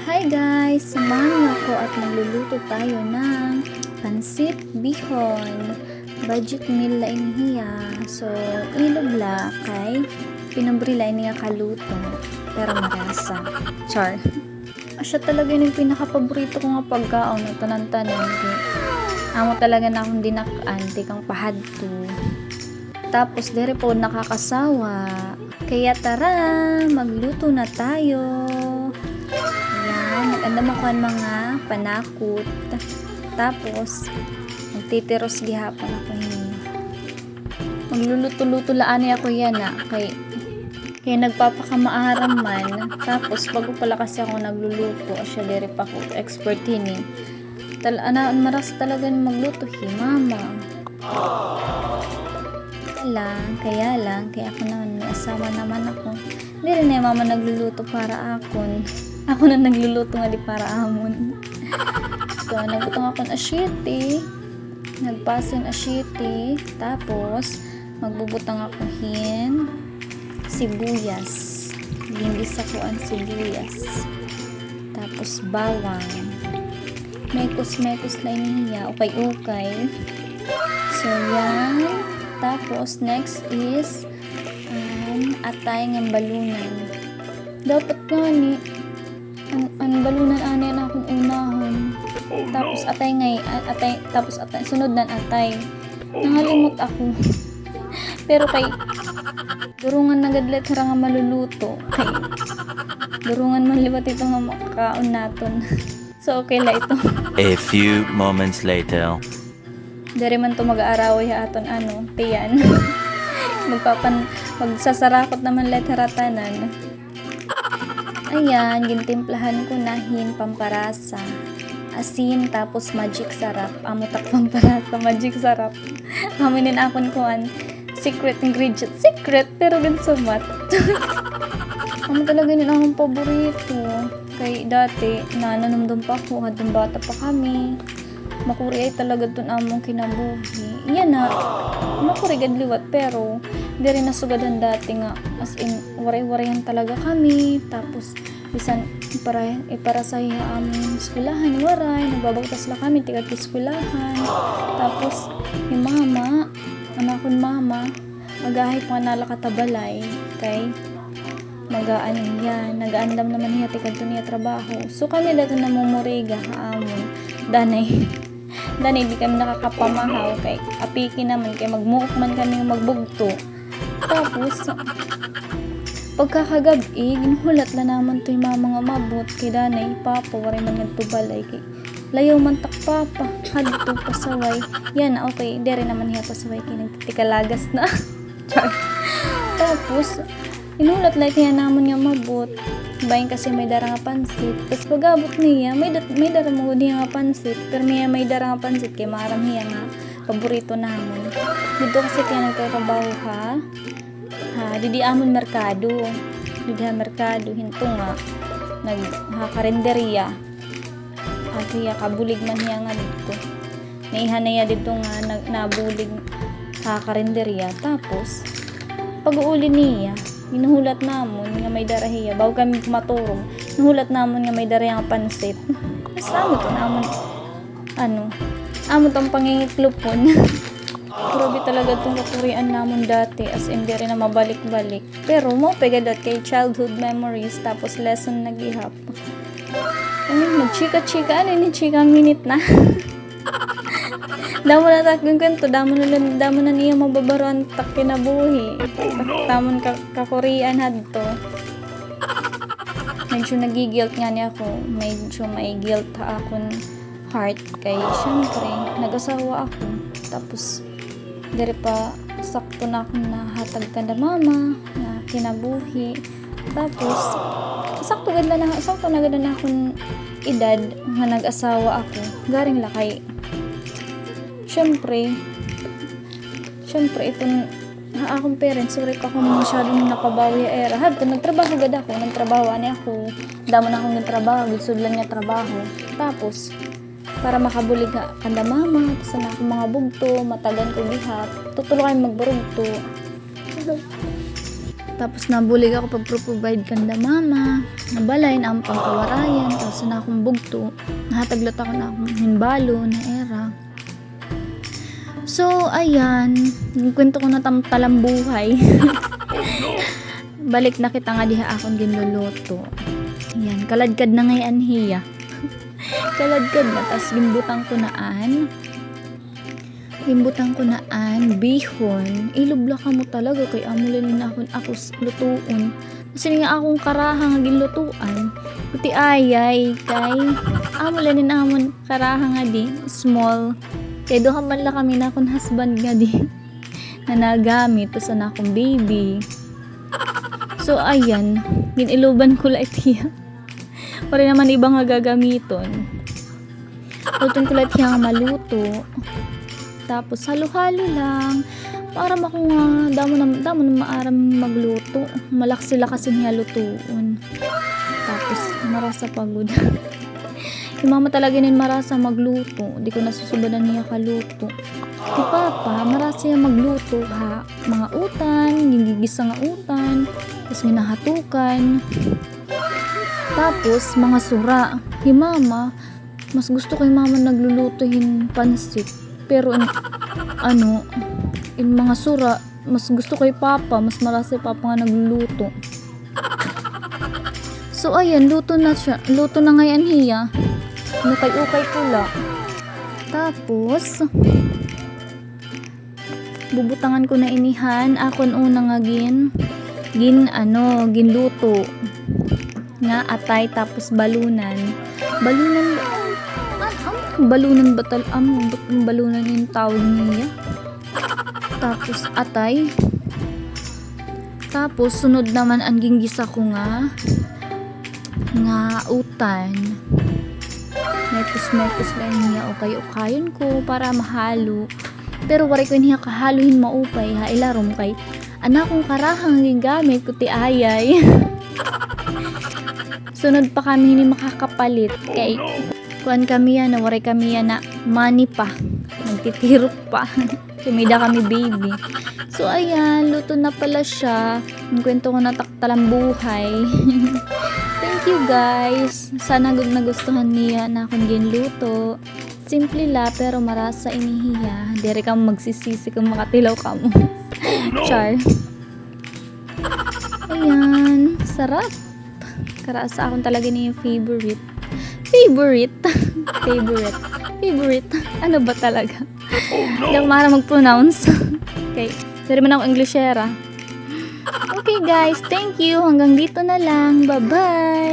Hi guys! Samahan niyo ako at magluluto tayo ng pansit bihon. Budget meal la inihiya. So, ilog la kay pinabrila iniya kaluto. Pero marasa. Char. Asya talaga yung pinaka-paborito ko nga pagkaon na tanan-tanan. Amo talaga na akong dinakaan. Tikang pahadto. Tapos, dere po nakakasawa. Kaya tara, magluto na tayo. Ayan, nag-andam ako ang mga panakot. Tapos, magtitiros gihapon ako niya. Magluluto-luto laan ako yan kaya nagpapakamaaram man. Tapos, bago pala kasi ako nagluluto, asya dere pa ako expert ini. Maras talaga magluto mama. Kaya ako naman, may asawa naman ako. Hindi rin na yung mama nagluluto para akon. Ako na nagluluto nga di para amon. So, nagbutang ako ng asyete. Nagpasin asyete. Tapos, magbubutang ako sibuyas. Limbis ako ang sibuyas. Tapos, bawang. Mekos-mekos na inihiya. Ukay-ukay. So, yan. Tapos, next is atay ng balunan. Dapat nga ni ang balunan ani na akong unahon. Tapos atay sunod nan atay. Nangalimot ako. Pero kay durungan na gadlet ra nga maluluto. Kay durungan man liwat ito nga makaon naton. So okay la ito. A few moments later. Dari man to mag-aaraw aton tiyan. Magsasarakot naman leteratanan. Ayan, gintimplahan ko na pamparasa. Asin, tapos magic sarap. Amutak pamparasa, magic sarap. Aminin akon kuan secret ingredient. Secret, pero din sumat. Amo talaga yun akong paborito. Kay dati, nananumdum pa ako, hadong bata pa kami. Makuri ay talaga dun among kinabuhi. Iyan na, makuri gadliwat, pero di rin nasugadan dati nga. As in, waray-warayan talaga kami. Tapos, bisan ipara sa aming skulahan, waray. Nagbabagtas lang kami, tigat skulahan. Tapos, yung mama, anakon mama, magahay pa nga nalakatabalay. Kay, nagaandam naman niya, tigat niya trabaho. So, kami dito namumuriga, kaamon. Danay di kami nakakapamahaw kay apiki naman kay magmuok man kami magbugto. Tapos pagkakagabi ginuhulat la naman to yung mga mabot kay danay papa waray man nagtubalay kay layaw man tak papa hadto pasaway yan okay dere naman hiya pasaway kay nagtitikalagas na. Tapos inulat la tiya namon nga mabot bayin kasi may dara nga pansit. Tapos pag-abot niya, may dara mo niya nga pansit. Pero may dara nga pansit kay maram niya nga paborito namon. Dito kasi kaya nagtatrabaho didi amon merkado. Hinto nga karinderya. At hiya kabulig man niya nga dito. Naihanaya dito nga nabulig karinderya. Tapos pag-uuli niya, hinuhulat namon nga may darahiya bago kami maturong hinuhulat namon nga may darahiya nga pansit. Kasama to namon amo tong pangingitlupon. Grabe talaga tong kakurian namon dati as in di rin na mabalik-balik pero mo pegadat kay childhood memories tapos lesson nagihap. Nagchika-chika ni chika minute na. Damo na takong kanto, damo na niya mababaruan tak kinabuhi. Tamon ka-Korean hadto. Medyo nagigilt nga niya ako. Medyo may guilt akong heart. Kay syempre, nag-asawa ako. Tapos, dere pa, sakto na akong nahatag ka na mama, na kinabuhi. Tapos, sakto na ganda na akong edad nga nag-asawa ako. Garing lakay. Siyempre itong akong parents, sorry ka kung masyadong nakabawi era. Hadto, nagtrabaho ani ako. Damo na akong nagtrabaho, gudsudlan nga trabaho. Tapos, para makabulig nga kanda mama, tapos na akong mga bugto, matagan ko bihap, tutulo kayo magbarugto. Tapos nabulig ako pag-provide kanda mama. Nabalay na ang pangkawarayan. Tapos na akong bugto. Nahataglat ako na akong hinbalo na era. So, ayan. Yung kwento ko na talang buhay. Balik na kita nga diha akong ginluluto. Ayan. Kaladkad na ngayon hiya. Kaladkad na. Tapos gimbutang ko naan. Bihon. Ilubla ka mo talaga kay amulin na ako lutuon. Kasi nga akong karaha nga ginlutuan. Kuti ayay kay amulin na amon karaha nga di small. Kay doha man la kami na akong husband nga di na nagamit to sa akong baby. So ayan, giniluban ko la itiya. Pare naman ibang nga gagamiton. Lutong ko la itiya nga maluto. Tapos halo-halo lang para makunga damo na maaram magluto. Malak sila kasi niya lutuon. Tapos marasa pagod. Yung mama talaga nin marasa magluto. Di ko nasusubadan niya kaluto. Si papa marasa niya magluto ha. Mga utan, gigigisa nga utan. Tapos ginahatukan. Tapos mga sura. Yung mama, mas gusto ko yung mama nagluluto yung pansit. Pero in mga sura, mas gusto kay papa, mas marasa papa nga nagluluto. So ayan, luto na siya. Luto na ngayon hiya. Ukay-ukay ko la. Tapos bubutangan ko na inihan. Akon una nga ginluto nga atay tapos balunan yung tawag niya. Tapos atay. Tapos sunod naman ang ginggisa ko nga utan. Mekos lang niya ukay-ukayon ko para mahalo. Pero wari ko niya kahaluhin maupay ha ilarom kay anak kong karahang gigamit ko ti ayay. Sunod pa kami ni makakapalit kay kuan kami yan, waray kami yan na money pa. Nagtitirok pa. Sumida kami baby. So ayan, luto na pala siya. Yung kwento ko na talang buhay. Thank you guys. Sana nagustuhan niya na akong ginluto. Simple la pero marasa inihiya. Dere ka magsisisi kung makatilaw ka mo. Char. Ayan, sarap. Karasa akong talaga niya yung favorite. Ano ba talaga? Hindi ako mara mag-pronounce. Okay. Pero man ako Englishera. Okay guys, thank you. Hanggang dito na lang. Bye-bye!